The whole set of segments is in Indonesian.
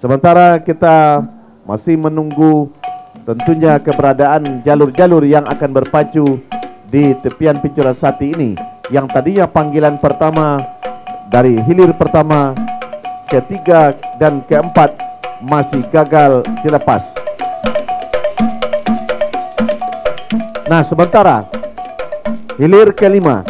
Sementara kita masih menunggu tentunya keberadaan jalur-jalur yang akan berpacu di tepian Pincuran Sati ini, yang tadinya panggilan pertama dari hilir pertama, ketiga dan keempat masih gagal dilepas. Nah, sementara hilir kelima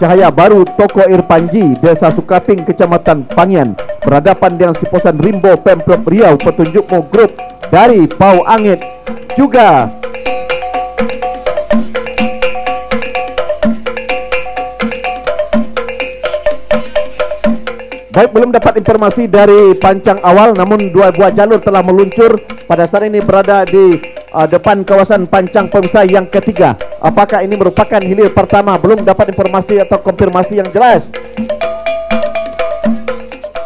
Cahaya Baru Toko Irpanji, Desa Sukaping, Kecamatan Pangian, berhadapan dengan Siposan Rimbo Pemprov Riau, petunjukmu grup dari Pau Angit juga. Baik, belum dapat informasi dari pancang awal, namun dua buah jalur telah meluncur. Pada saat ini berada di depan kawasan pancang pemisah yang ketiga. Apakah ini merupakan hilir pertama? Belum dapat informasi atau konfirmasi yang jelas.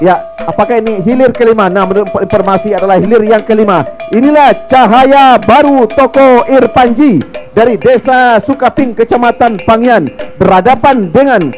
Ya, apakah ini hilir kelima? Nah, menurut informasi adalah hilir yang kelima. Inilah Cahaya Baru Toko Irpanji dari Desa Sukaping, Kecamatan Pangian, berhadapan dengan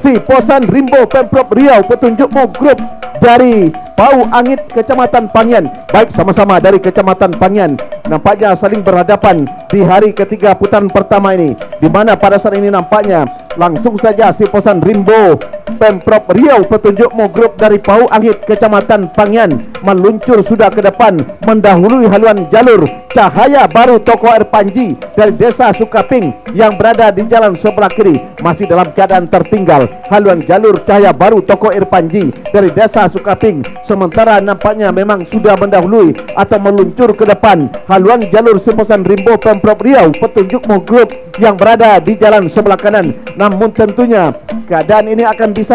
Siposan Rimbo Pemprov Riau, petunjukmu grup dari Pau Angit, Kecamatan Pangian. Baik, sama-sama dari Kecamatan Pangian. Nampaknya saling berhadapan di hari ketiga putaran pertama ini, di mana pada saat ini nampaknya langsung saja Siposan Rimbo Pemprov Riau, petunjukmu grup dari Pau Angit, Kecamatan Pangian, meluncur sudah ke depan, mendahului haluan jalur Cahaya Baru Toko Irpanji dari Desa Sukaping yang berada di jalan sebelah kiri, masih dalam keadaan tertinggal. Haluan jalur Cahaya Baru Toko Irpanji dari Desa Sukaping sementara nampaknya memang sudah mendahului atau meluncur ke depan haluan jalur Siposan Rimbo Pemprov Riau, petunjukmu grup yang berada di jalan sebelah kanan. Namun tentunya keadaan ini akan bisa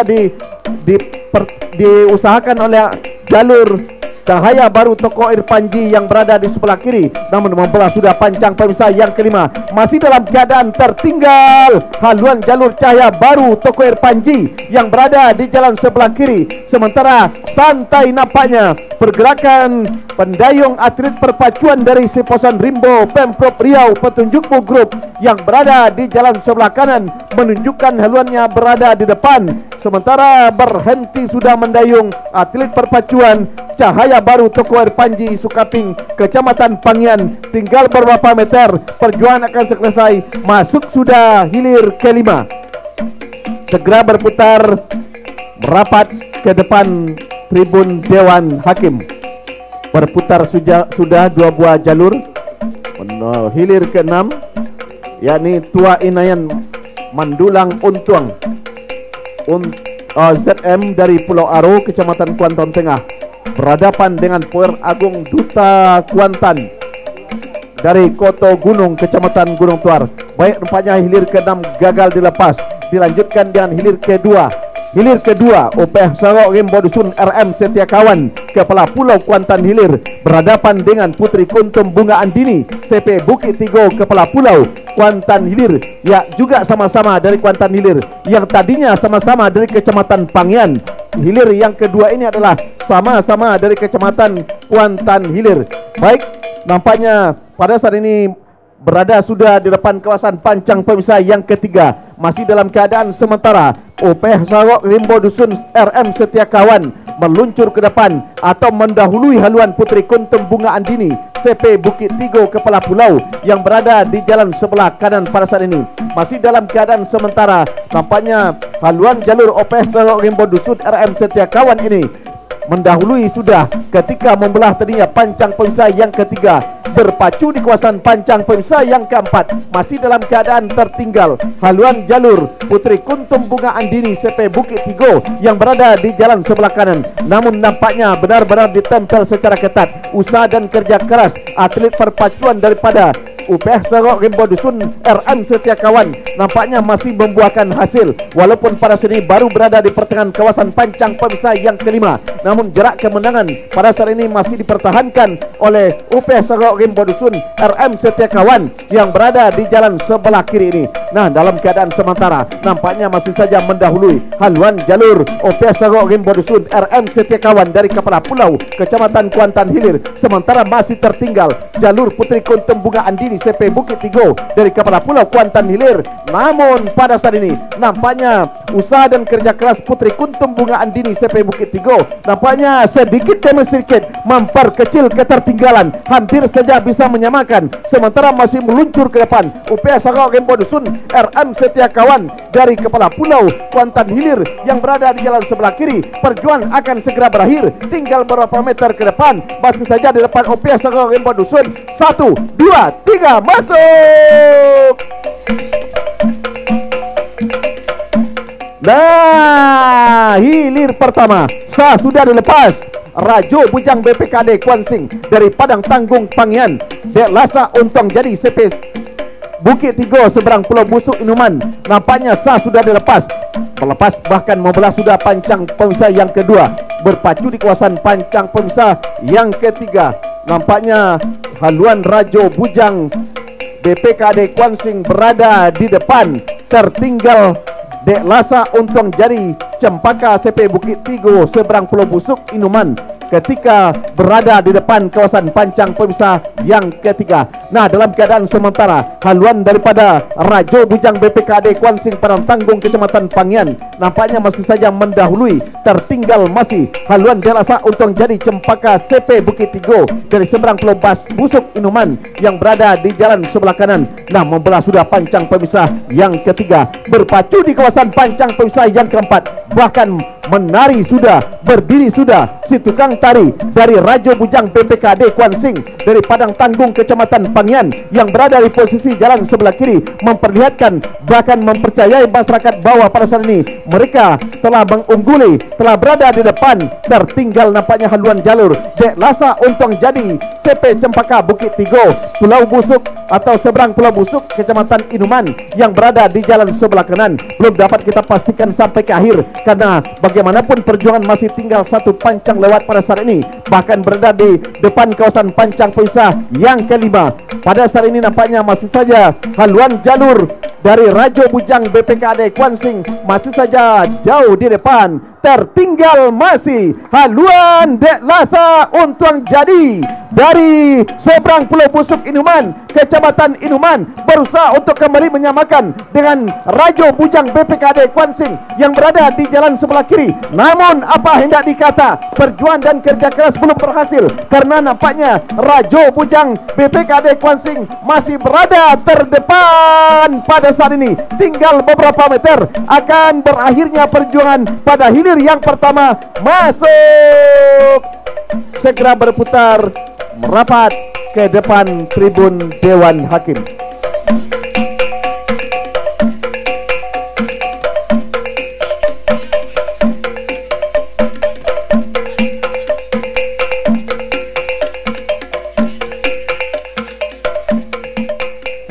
diusahakan oleh jalur Cahaya Baru Toko Irpanji yang berada di sebelah kiri, namun membelah sudah pancang pemisah yang kelima, masih dalam keadaan tertinggal haluan jalur Cahaya Baru Toko Irpanji yang berada di jalan sebelah kiri. Sementara santai nampaknya pergerakan pendayung atlet perpacuan dari Siposan Rimbo Pemprov Riau, petunjukmu grup yang berada di jalan sebelah kanan, menunjukkan haluannya berada di depan. Sementara berhenti sudah mendayung atlet perpacuan Cahaya Baru Toko Irpanji Sukaping, Kecamatan Pangian. Tinggal beberapa meter, perjuangan akan selesai. Masuk sudah hilir kelima. Segera berputar merapat ke depan tribun Dewan Hakim. Berputar sudah dua buah jalur. Hilir ke-6, yakni Tua Inayan Mandulang Untuang ZM dari Pulau Aro, Kecamatan Kuantan Tengah, berhadapan dengan Puer Agung Duta Kuantan dari Koto Gunung, Kecamatan Gunung Tuar. Baik, nampaknya hilir ke-6 gagal dilepas. Dilanjutkan dengan hilir kedua. Hilir kedua, Opeh Sarok Rimbo Dusun RM Setia Kawan, Kepala Pulau Kuantan Hilir, berhadapan dengan Putri Kuntum Bunga Andini CP Bukit Tigo, Kepala Pulau Kuantan Hilir, ya juga sama-sama dari Kuantan Hilir, yang tadinya sama-sama dari Kecamatan Pangian. Hilir yang kedua ini adalah sama-sama dari Kecamatan Kuantan Hilir. Baik, nampaknya pada saat ini berada sudah di depan kawasan pancang pemisah yang ketiga, masih dalam keadaan sementara. Opeh Sarok Rimbo Dusun RM Setia Kawan meluncur ke depan atau mendahului haluan Putri Kuntum Bunga Andini CP Bukit Tigo, Kepala Pulau yang berada di jalan sebelah kanan pada saat ini. Masih dalam keadaan sementara, nampaknya haluan jalur Opeh Sarok Rimbo Dusun RM Setia Kawan ini mendahului sudah ketika membelah tadinya pancang pemisah yang ketiga, berpacu di kawasan pancang pemisah yang keempat, masih dalam keadaan tertinggal haluan jalur Putri Kuntum Bunga Andini CP Bukit Tigo yang berada di jalan sebelah kanan. Namun nampaknya benar-benar ditempel secara ketat. Usaha dan kerja keras atlet perpacuan daripada Upeh Sarok Rimbo Dusun RM Setia Kawan nampaknya masih membuahkan hasil, walaupun pada sini baru berada di pertengahan kawasan pancang pemisah yang kelima. Namun jarak kemenangan pada saat ini masih dipertahankan oleh Upeh Sarok Rimbo Dusun RM Setia Kawan yang berada di jalan sebelah kiri ini. Nah, dalam keadaan sementara nampaknya masih saja mendahului haluan jalur Upeh Sarok Rimbo Dusun RM Setia Kawan dari Kepala Pulau Kecamatan Kuantan Hilir. Sementara masih tertinggal jalur Putri Kuntum Bunga Andini Andini CP Bukit Tigo dari Kepala Pulau Kuantan hilir. Namun pada saat ini nampaknya usaha dan kerja keras Putri Kuntum Bunga Andini CP Bukit Tigo nampaknya sedikit demi sedikit memperkecil ketertinggalan, hampir saja bisa menyamakan, sementara masih meluncur ke depan UPS Sagau Gembo Dusun RM Setia Kawan dari Kepala Pulau Kuantan hilir yang berada di jalan sebelah kiri. Perjuangan akan segera berakhir, tinggal beberapa meter ke depan, masih saja di depan UPS Sagau Gembo Dusun. 1, 2, 3, masuk. Nah, hilir pertama sudah dilepas. Rajo Bujang BPKD Kuansing dari Padang Tanggung Pangian Dek Lasa Untong Jadi CP Bukit Tigo seberang Pulau Busuk Inuman nampaknya sudah dilepas. Melepas bahkan membelah sudah pancang pemisah yang kedua, berpacu di kawasan pancang pemisah yang ketiga. Nampaknya haluan Rajo Bujang BPKD Kuansing berada di depan, tertinggal Dek Lasa Untong Jari Cempaka CP Bukit Tigo seberang Pulau Busuk Inuman ketika berada di depan kawasan pancang pemisah yang ketiga. Nah, dalam keadaan sementara haluan daripada Rajo Bujang BPKD Kuansing Padang Tanggung Kecamatan Pangian nampaknya masih saja mendahului, tertinggal masih haluan Dek Lasa Untong Jari Cempaka CP Bukit Tigo dari seberang Pulau Busuk Inuman yang berada di jalan sebelah kanan. Nah, membelah sudah pancang pemisah yang ketiga, berpacu di kawasan pancang pemisah yang keempat, bahkan menari sudah, berdiri sudah si tukang tari dari Rajo Bujang BPKD Kuansing dari Padang Tanggung Kecamatan Pangian yang berada di posisi jalan sebelah kiri, memperlihatkan bahkan mempercayai masyarakat bahwa pada saat ini mereka telah mengungguli, telah berada di depan. Tertinggal nampaknya haluan jalur Dek Lasa Untong Jadi CP Cempaka Bukit Tigo Pulau Busuk atau seberang Pulau Busuk Kecamatan Inuman yang berada di jalan sebelah kanan. Belum dapat kita pastikan sampai ke akhir karena bagaimanapun perjuangan masih tinggal satu pancang lewat pada saat ini, bahkan berada di depan kawasan pancang pemisah yang kelima. Pada saat ini nampaknya masih saja haluan jalur dari Rajo Bujang BPKD Kuansing masih saja jauh di depan, tertinggal masih haluan Dek Lasa Untong Jadi dari seberang Pulau Busuk Inuman Kecamatan Inuman berusaha untuk kembali menyamakan dengan Rajo Bujang BPKD Kuansing yang berada di jalan sebelah kiri. Namun apa hendak dikata, perjuangan dan kerja keras belum berhasil karena nampaknya Rajo Bujang BPKD Kuansing masih berada terdepan pada saat ini. Tinggal beberapa meter akan berakhirnya perjuangan pada hilir yang pertama. Masuk, segera berputar merapat ke depan tribun Dewan Hakim.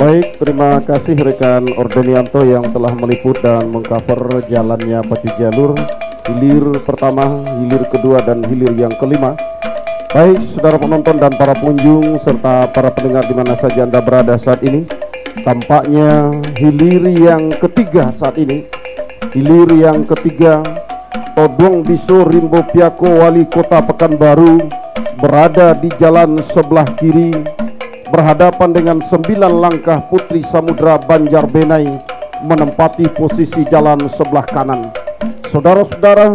Baik, terima kasih rekan Ordenianto yang telah meliput dan mengcover jalannya pacu jalur hilir pertama, hilir kedua, dan hilir yang kelima. Baik, saudara penonton dan para pengunjung serta para pendengar di mana saja Anda berada saat ini, tampaknya hilir yang ketiga saat ini. Hilir yang ketiga, Todong Biso Rimbo Piako Wali Kota Pekanbaru berada di jalan sebelah kiri, berhadapan dengan 9 langkah Putri Samudra Banjarbenai menempati posisi jalan sebelah kanan. Saudara-saudara,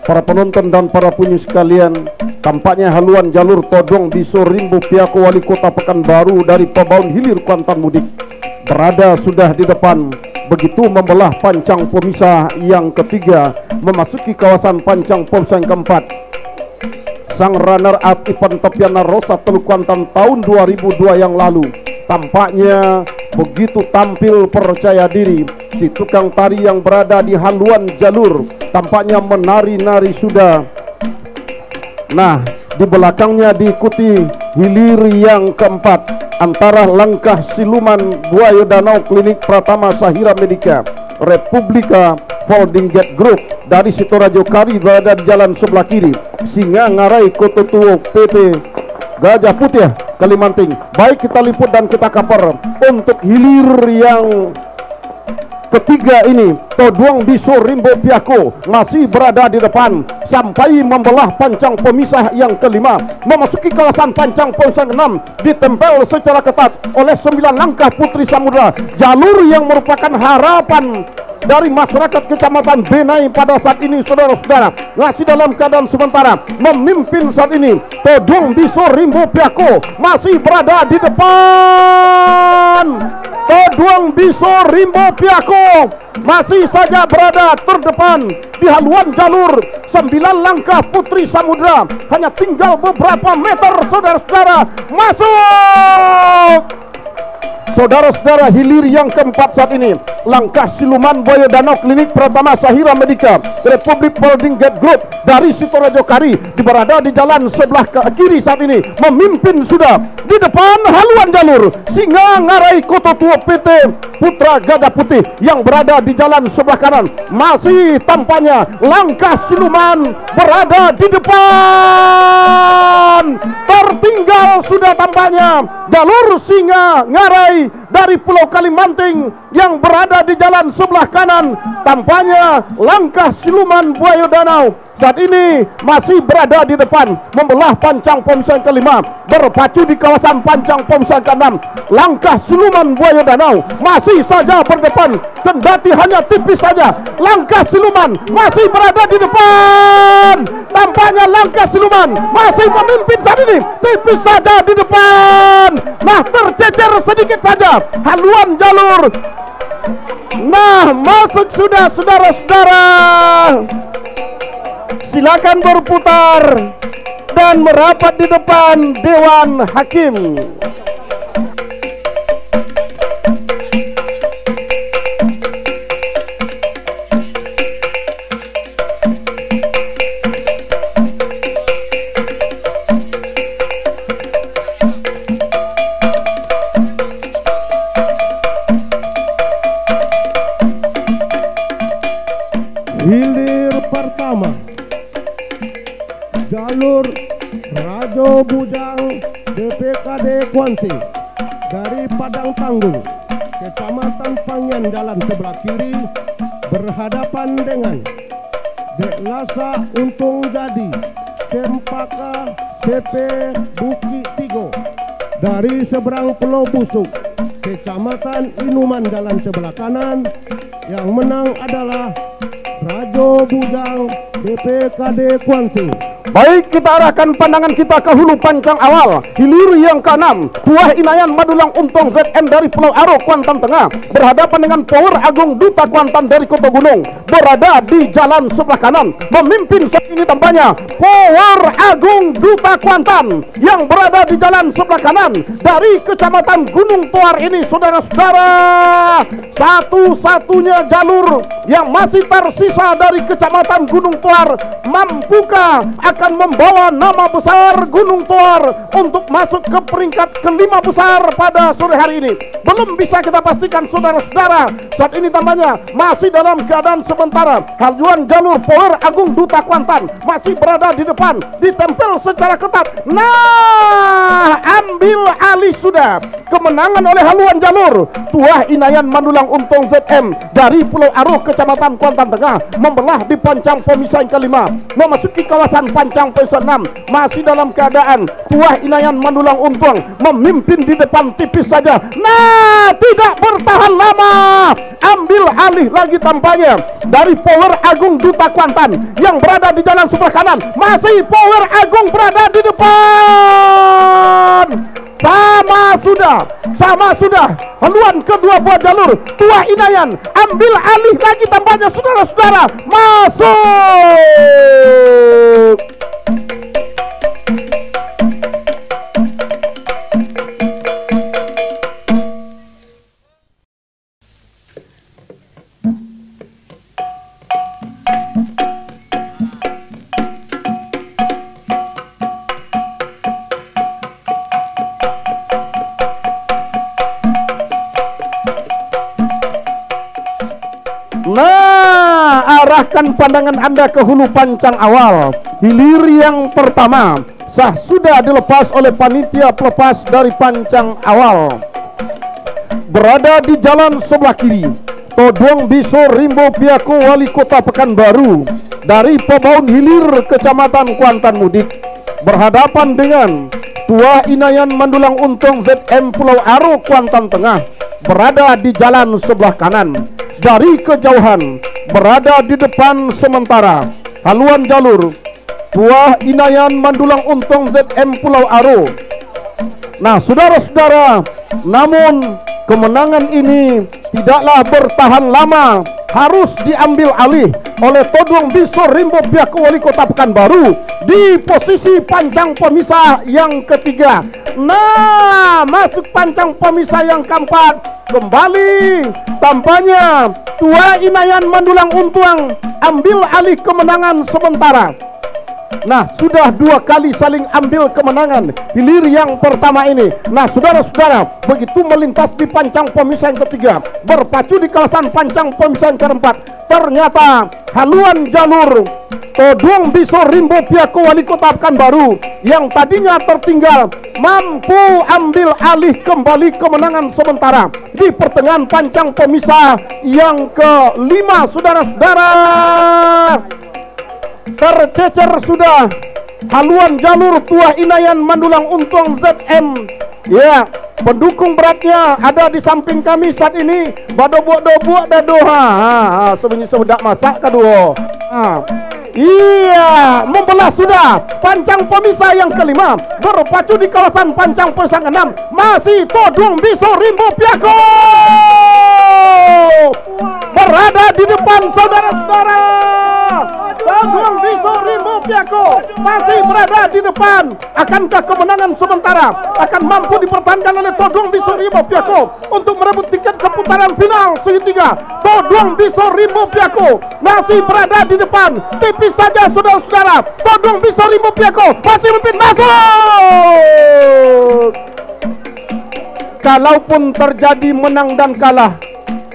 para penonton dan para pengunjung sekalian, tampaknya haluan jalur Todong Biso Rimbo Piako Wali Kota Pekanbaru dari Pabaun Hilir Kuantan Mudik berada sudah di depan, begitu membelah pancang pemisah yang ketiga memasuki kawasan pancang pemisah yang keempat. Sang runner up Ivan Topiana Rosa Teluk Kuantan tahun 2002 yang lalu tampaknya begitu tampil percaya diri. Si tukang tari yang berada di haluan jalur tampaknya menari-nari sudah. Nah, di belakangnya diikuti hilir yang keempat antara langkah siluman Buaya Danau Klinik Pratama Sahira Medika Republika Holding Jet Group dari Sitorajo Kari berada di jalan sebelah kiri. Singa Ngarai Koto Tuo PP Gajah Putih Kalimanting. Baik, kita liput dan kita cover untuk hilir yang ketiga ini Toduang Bisu Rimbo Piako masih berada di depan sampai membelah pancang pemisah yang kelima. Memasuki kawasan pancang poin 6 ditempel secara ketat oleh 9 langkah Putri Samudra. Jalur yang merupakan harapan dari masyarakat Kecamatan Benai pada saat ini, saudara-saudara, masih dalam keadaan sementara. Memimpin saat ini Toduang Bisu Rimbo Piako masih berada di depan. Toduang Bisu Rimbo Piako masih saja berada terdepan di haluan jalur. 9 langkah Putri Samudra hanya tinggal beberapa meter, saudara-saudara. Masuk! Saudara-saudara, hilir yang keempat saat ini langkah siluman buaya danau Klinik Pratama Sahira Medika Republik Holding Gate Group dari Sitorajo Kari berada di jalan sebelah kiri saat ini. Memimpin sudah di depan haluan jalur Singa Ngarai Kota Tua PT Putra Gajah Putih yang berada di jalan sebelah kanan. Masih tampaknya langkah siluman berada di depan. Tertinggal sudah tampaknya jalur Singa Ngarai dari Pulau Kalimanting yang berada di jalan sebelah kanan. Tampaknya langkah siluman buaya danau saat ini masih berada di depan membelah pancang pemisah kelima, berpacu di kawasan pancang pemisah ke-6. Langkah siluman buaya danau masih saja berdepan, kendati hanya tipis saja. Langkah siluman masih berada di depan. Tampaknya langkah siluman masih memimpin saat ini, tipis saja di depan. Nah, tercecer sedikit saja haluan jalur. Nah, masuk sudah, saudara-saudara. Silakan berputar dan merapat di depan Dewan Hakim. Hilir pertama, jalur Rajo Bujang DPKD Kuansi dari Padang Tanggung, Kecamatan Pangyan jalan sebelah kiri berhadapan dengan Dek Lasa Untung Jadi Cempaka CP Bukit Tigo dari seberang Pulau Busuk, Kecamatan Inuman jalan sebelah kanan. Yang menang adalah Rajo Bujang DPKD Kuansi. Baik, kita arahkan pandangan kita ke hulu pancang awal hilir yang ke-6 Tuah Inayan Madulang Untung ZM dari Pulau Aro, Kuantan Tengah berhadapan dengan Power Agung Duta Kuantan dari Kota Gunung berada di jalan sebelah kanan. Memimpin saat ini tampaknya Power Agung Duta Kuantan yang berada di jalan sebelah kanan dari Kecamatan Gunung Toar ini, saudara-saudara. Satu-satunya jalur yang masih tersisa dari Kecamatan Gunung Toar. Mampukah akan membawa nama besar Gunung Toar untuk masuk ke peringkat ke-5 besar pada sore hari ini? Belum bisa kita pastikan, saudara-saudara. Saat ini tampaknya masih dalam keadaan sementara. Haluan jalur Power Agung Duta Kuantan masih berada di depan, ditempel secara ketat. Nah, ambil alih sudah kemenangan oleh haluan jalur Tuah Inayan Madulang Untung ZM dari Pulau Aro, Kecamatan Kuantan Tengah, membelah di pancang pemisah yang kelima, memasuki kawasan pancang pemisah 6. Masih dalam keadaan Tuah Inayan Madulang Untung memimpin di depan tipis saja. Nah, tidak bertahan lama, ambil alih lagi tampaknya dari Power Agung Duta Kuantan yang berada di jalan sebelah kanan. Masih Power Agung berada di depan. Sama sudah haluan kedua buah jalur Tuah Inayan ambil alih lagi tampaknya, saudara-saudara. Masuk. Nah, arahkan pandangan Anda ke hulu pancang awal hilir yang pertama. Sah sudah dilepas oleh panitia pelepas dari pancang awal. Berada di jalan sebelah kiri Todong Biso Rimbo Piako Wali Kota Pekanbaru dari Pemaun Hilir Kecamatan Kuantan Mudik berhadapan dengan Tua Inayan Mandulang Untung ZM Pulau Aro Kuantan Tengah berada di jalan sebelah kanan. Dari kejauhan berada di depan sementara haluan jalur Tua Inayan Mandulang Untung ZM Pulau Aro. Nah, saudara-saudara, namun kemenangan ini tidaklah bertahan lama, harus diambil alih oleh Todong Biso Rimbo Piako Wali Kota Pekanbaru di posisi pancang pemisah yang ketiga. Nah, masuk pancang pemisah yang keempat. Kembali tampaknya Tua Inayan Mandulang Untung ambil alih kemenangan sementara. Nah, sudah 2 kali saling ambil kemenangan hilir yang pertama ini. Nah, saudara-saudara, begitu melintas di pancang pemisah yang ketiga, berpacu di kawasan pancang pemisah yang keempat, ternyata haluan jalur Todong Biso Rimbo Piako Wali Kota Pekanbaru yang tadinya tertinggal mampu ambil alih kembali kemenangan sementara di pertengahan pancang pemisah yang kelima, saudara-saudara. Tercecer sudah haluan jalur Tua Inayan Mandulang Untung ZM. Ya, pendukung beratnya ada di samping kami saat ini. Badobok-dobok dadoha. Sebenarnya sebedak masak kedua. Iya, membelah sudah pancang pemisah yang kelima, berpacu di kawasan pancang pemisah keenam. Masih Todong Biso Rimbo Piako berada di depan, saudara-saudara. Todong Biso Rimbo Piako masih berada di depan. Akankah kemenangan sementara akan mampu dipertahankan oleh Todong Biso Rimbo Piako untuk merebut tiket ke putaran final segitiga? Todong Biso Rimbo Piako masih berada di depan. Tipis saja, saudara-saudara. Todong Biso Rimbo Piako masih memimpin, masuk. Kalaupun terjadi menang dan kalah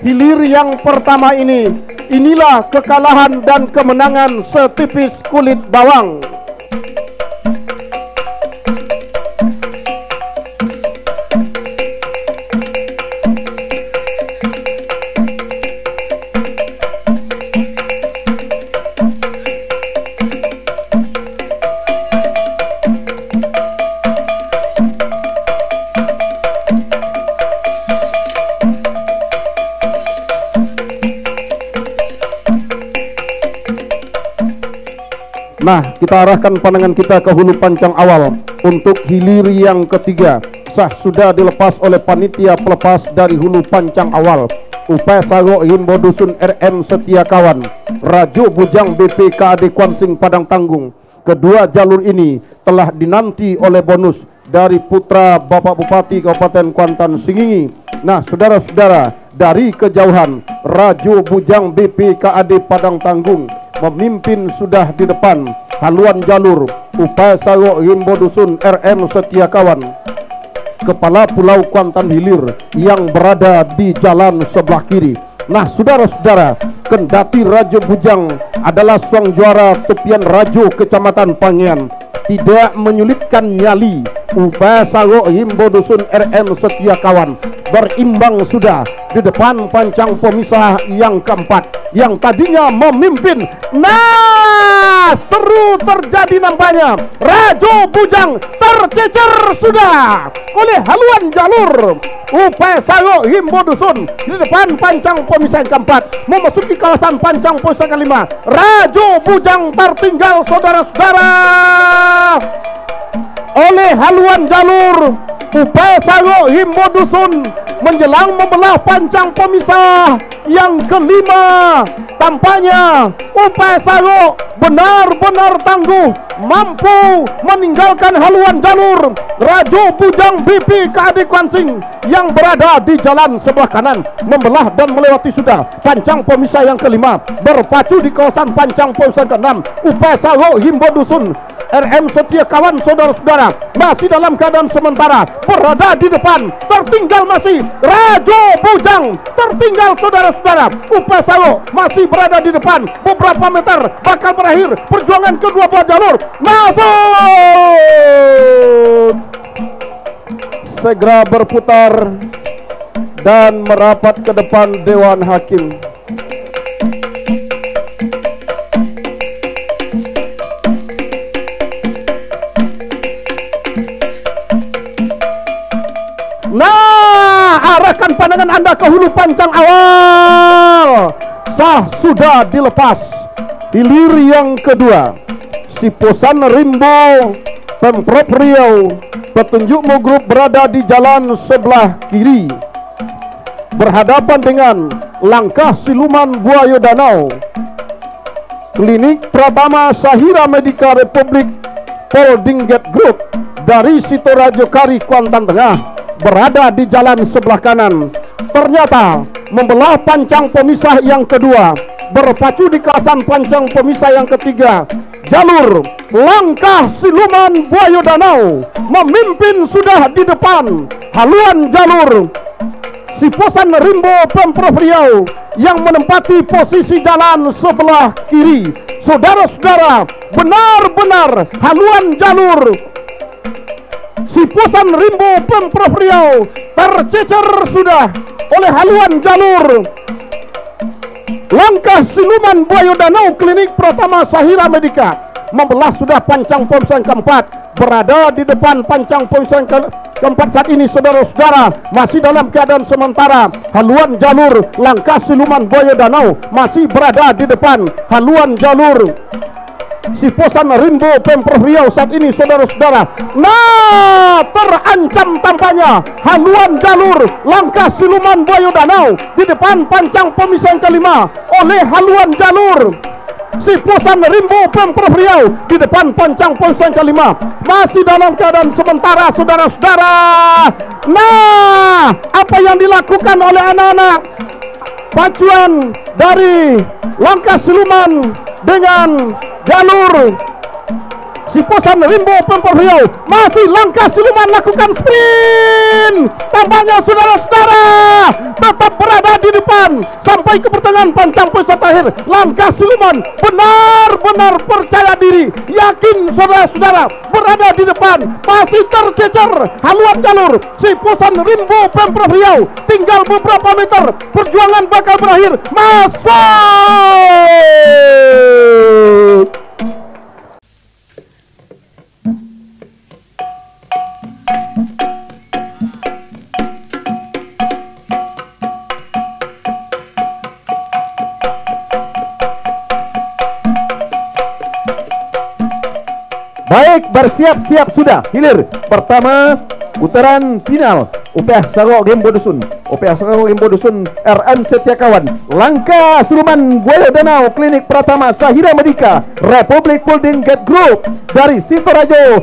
hilir yang pertama ini, inilah kekalahan dan kemenangan setipis kulit bawang. Nah, kita arahkan pandangan kita ke hulu pancang awal untuk hilir yang ketiga. Sah sudah dilepas oleh panitia pelepas dari hulu pancang awal. Upaya Sago Himbo Dusun RM Setia Kawan, Rajo Bujang BPKAD Kuansing Padang Tanggung. Kedua jalur ini telah dinanti oleh bonus dari putra Bapak Bupati Kabupaten Kuantan Singingi. Nah, saudara-saudara, dari kejauhan Rajo Bujang BPKAD Padang Tanggung memimpin sudah di depan haluan jalur Upaya Sago Himbo Dusun RM Setia Kawan, Kepala Pulau Kuantan Hilir yang berada di jalan sebelah kiri. Nah, saudara-saudara, kendati Rajo Bujang adalah sang juara tepian Rajo Kecamatan Pangian, tidak menyulitkan nyali Upaya Sago Himbo Dusun RM Setia Kawan berimbang sudah di depan pancang pemisah yang keempat yang tadinya memimpin. Nah, seru terjadi nampaknya. Rajo Bujang tercecer sudah oleh haluan jalur Upaya Sago Himbo Dusun di depan pancang pemisah yang keempat, memasuki kawasan pancang pemisah kelima. Rajo Bujang tertinggal, saudara-saudara, oleh haluan jalur Upaya Sago Himbo Dusun menjelang membelah pancang pemisah yang kelima. Tampaknya Upaya Sago benar-benar tangguh, mampu meninggalkan haluan jalur Rajo Bujang BPKAD Kuansing yang berada di jalan sebelah kanan, membelah dan melewati sudah pancang pemisah yang kelima, berpacu di kawasan pancang pemisah keenam. Upaya Sago Himbo Dusun RM Setia Kawan, saudara-saudara, masih dalam keadaan sementara berada di depan. Tertinggal masih Rajo Bujang, tertinggal, saudara-saudara. Upaya Sago masih berada di depan. Beberapa meter bakal berakhir perjuangan kedua buah jalur. Masuk. Segera berputar dan merapat ke depan Dewan Hakim. Nah, arahkan pandangan Anda ke hulu pancang awal. Sah sudah dilepas. Hilir yang kedua, Siposan Rimbo Pemprov Riau. Petunjukmu grup berada di jalan sebelah kiri, berhadapan dengan Langkah Siluman Buaya Danau. Klinik Pratama Sahira Medica Republik Poldingget Group dari Sitorajo Kari, Kuantan Tengah, berada di jalan sebelah kanan. Ternyata membelah pancang pemisah yang kedua, berpacu di kawasan pancang pemisah yang ketiga. Jalur Langkah Siluman Buaya Danau memimpin sudah di depan. Haluan jalur Siposan Rimbo Pemprov Riau yang menempati posisi jalan sebelah kiri. Saudara-saudara, benar-benar haluan jalur Siposan Rimbo Pemprov Riau tercecer sudah oleh haluan jalur Langkah Siluman Buaya Danau Klinik Pratama Sahira Medica. Membelah sudah pancang pemisah yang keempat, berada di depan pancang pemisah yang keempat saat ini. Saudara-saudara, masih dalam keadaan sementara. Haluan jalur Langkah Siluman Buaya Danau masih berada di depan haluan jalur Siposan Rimbo Pemprov Riau saat ini, saudara-saudara. Nah, terancam tampaknya haluan jalur Langkah Siluman Buaya Danau di depan pancang pemisah yang kelima oleh haluan jalur Siposan Rimbo Pemprov Riau di depan pancang pemisah yang kelima. Masih dalam keadaan sementara, saudara-saudara. Nah, apa yang dilakukan oleh anak-anak pacuan dari Langkah Siluman dengan jalur Siposan Rimbo Pemprov Riau, masih Langkah Siluman lakukan sprint. Tampaknya saudara-saudara tetap berada di depan sampai ke pertengahan pancang pemisah terakhir. Langkah Siluman benar-benar percaya diri, yakin saudara-saudara berada di depan. Masih tercecer haluan jalur Siposan Rimbo Pemprov Riau. Tinggal beberapa meter, perjuangan bakal berakhir. Masuk. Baik, bersiap-siap sudah. Hilir pertama putaran final UPH Sarok Game Bodusun. UPH Sarok Game Bodusun RM Setiakawan. Langkah Siluman Buaya Danau Klinik Pratama Sahira Medica Republik Poldingget Group dari Sitorajo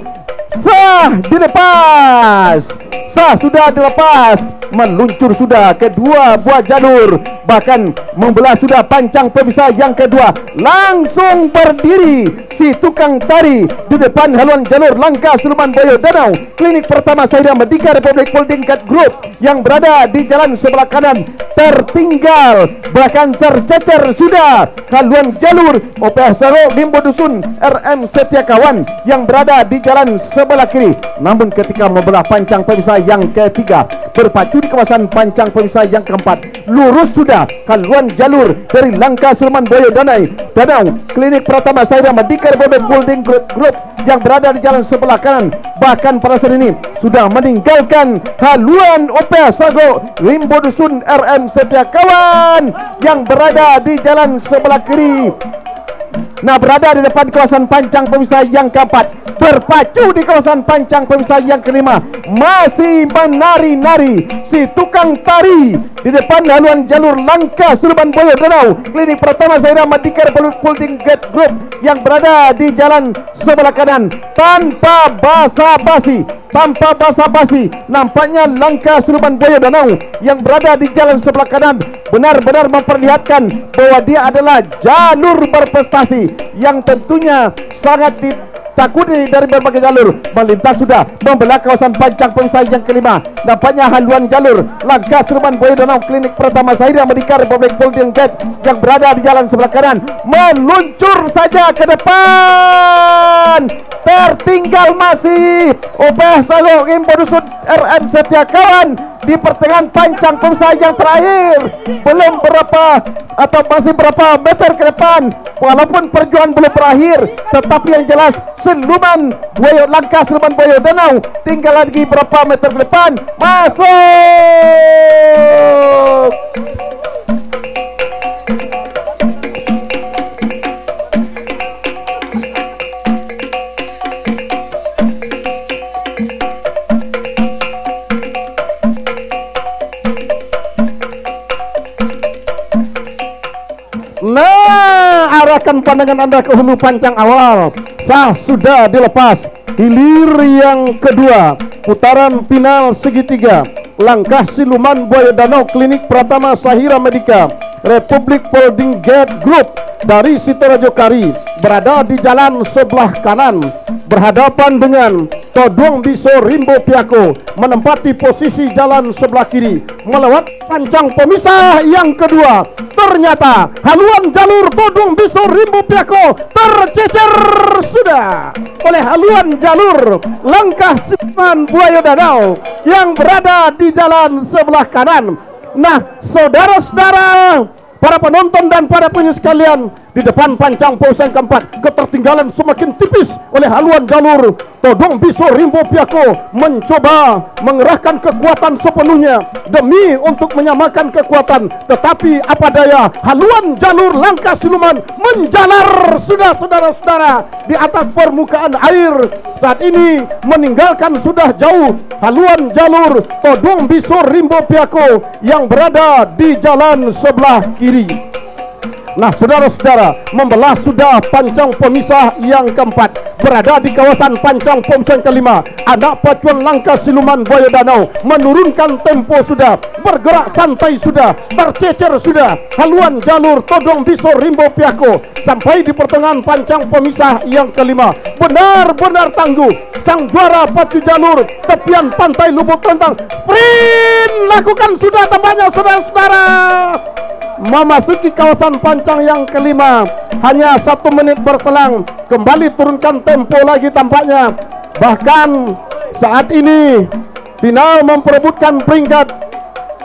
sah dilepas. Sah sudah dilepas, meluncur sudah kedua buah jalur, bahkan membelah sudah pancang pemisah yang kedua. Langsung berdiri si tukang tari di depan haluan jalur Langkah Siluman Buaya Danau Klinik Pratama Sahira Medica Republik Poldingget Group yang berada di jalan sebelah kanan. Tertinggal, bahkan tercecer sudah haluan jalur UPH Sarok Limbo Dusun RM Setiakawan yang berada di jalan sebelah kiri. Namun ketika membelah pancang pemisah yang ketiga, berpacu di kawasan pancang pemisah yang keempat, lurus sudah haluan jalur dari Langkah Siluman Buaya Danau Klinik Pratama Sahira Medica Republik Poldingget Group yang berada di jalan sebelah kanan. Bahkan pada saat ini sudah meninggalkan haluan UPH Sarok Limbo Dusun RM Setiakawan yang berada di jalan sebelah kiri. Nah, berada di depan kawasan pancang pemisah yang keempat, berpacu di kawasan pancang pemisah yang kelima, masih menari-nari si tukang tari di depan haluan jalur Langkah Siluman Buaya Danau Klinik Pratama Sahira Medica Republik Poldingget Group yang berada di jalan sebelah kanan. Tanpa basa-basi, nampaknya Langkah Siluman Buaya Danau yang berada di jalan sebelah kanan benar-benar memperlihatkan bahwa dia adalah jalur berprestasi yang tentunya sangat takuni dari berbagai jalur, melintas sudah, membelah kawasan pancang pemisah yang kelima. Nampaknya haluan jalur langkah Siluman Buaya Danau klinik pertama Zahira Medica Republik Golden Gate yang berada di jalan sebelah kanan meluncur saja ke depan. Tertinggal masih Opeh Salok Impodusut RM Setiakawan di pertengahan pancang pemisah yang terakhir. Belum berapa atau masih berapa meter ke depan, walaupun perjuangan belum berakhir, tetapi yang jelas Siluman Buaya, langkah Siluman Buaya Danau tinggal lagi berapa meter ke depan. Masuk. Nah, arahkan pandangan Anda ke hulu pancang awal. Sah sudah dilepas. Hilir yang kedua, putaran final segitiga. Langkah Siluman Buaya Danau klinik pertama Zahira Medica Republik Holding Gate Group dari Sitorajo Kari berada di jalan sebelah kanan berhadapan dengan Todong Biso Rimbo Piako menempati posisi jalan sebelah kiri. Melewat pancang pemisah yang kedua, ternyata haluan jalur Todong Biso Rimbo Piako tercecer sudah oleh haluan jalur langkah Siluman Buaya Danau yang berada di jalan sebelah kanan. Nah, saudara-saudara, para penonton dan para penonton sekalian, di depan pancang pos yang keempat, ketertinggalan semakin tipis oleh haluan jalur Todong Biso Rimbo Piako mencoba mengerahkan kekuatan sepenuhnya demi untuk menyamakan kekuatan, tetapi apa daya, haluan jalur langkah Siluman menjalar sudah saudara-saudara di atas permukaan air. Saat ini meninggalkan sudah jauh haluan jalur Todong Biso Rimbo Piako yang berada di jalan sebelah kiri. Nah, saudara-saudara, membelah sudah pancang pemisah yang keempat, berada di kawasan pancang pemisah yang kelima. Anak pacuan langkah Siluman Buaya Danau menurunkan tempo sudah, bergerak santai sudah, tercecer sudah haluan jalur Todong Biso Rimbo Piako sampai di pertengahan pancang pemisah yang kelima. Benar-benar tangguh sang juara pacu jalur tepian pantai Lubuk Tentang. Sprint lakukan sudah tampaknya saudara-saudara, memasuki kawasan pancang yang kelima. Hanya 1 menit berselang, kembali turunkan tempo lagi tampaknya. Bahkan saat ini final memperebutkan peringkat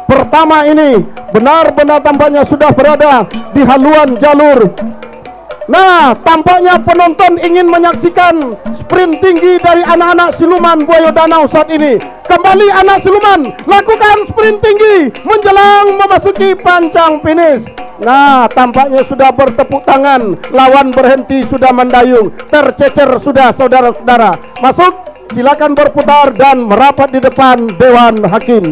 pertama ini benar-benar tampaknya sudah berada di haluan jalur. Nah, tampaknya penonton ingin menyaksikan sprint tinggi dari anak-anak Siluman Buaya Danau saat ini. Kembali anak Siluman lakukan sprint tinggi menjelang memasuki pancang finish. Nah, tampaknya sudah bertepuk tangan, lawan berhenti sudah mendayung, tercecer sudah saudara-saudara. Masuk, silakan berputar dan merapat di depan Dewan Hakim.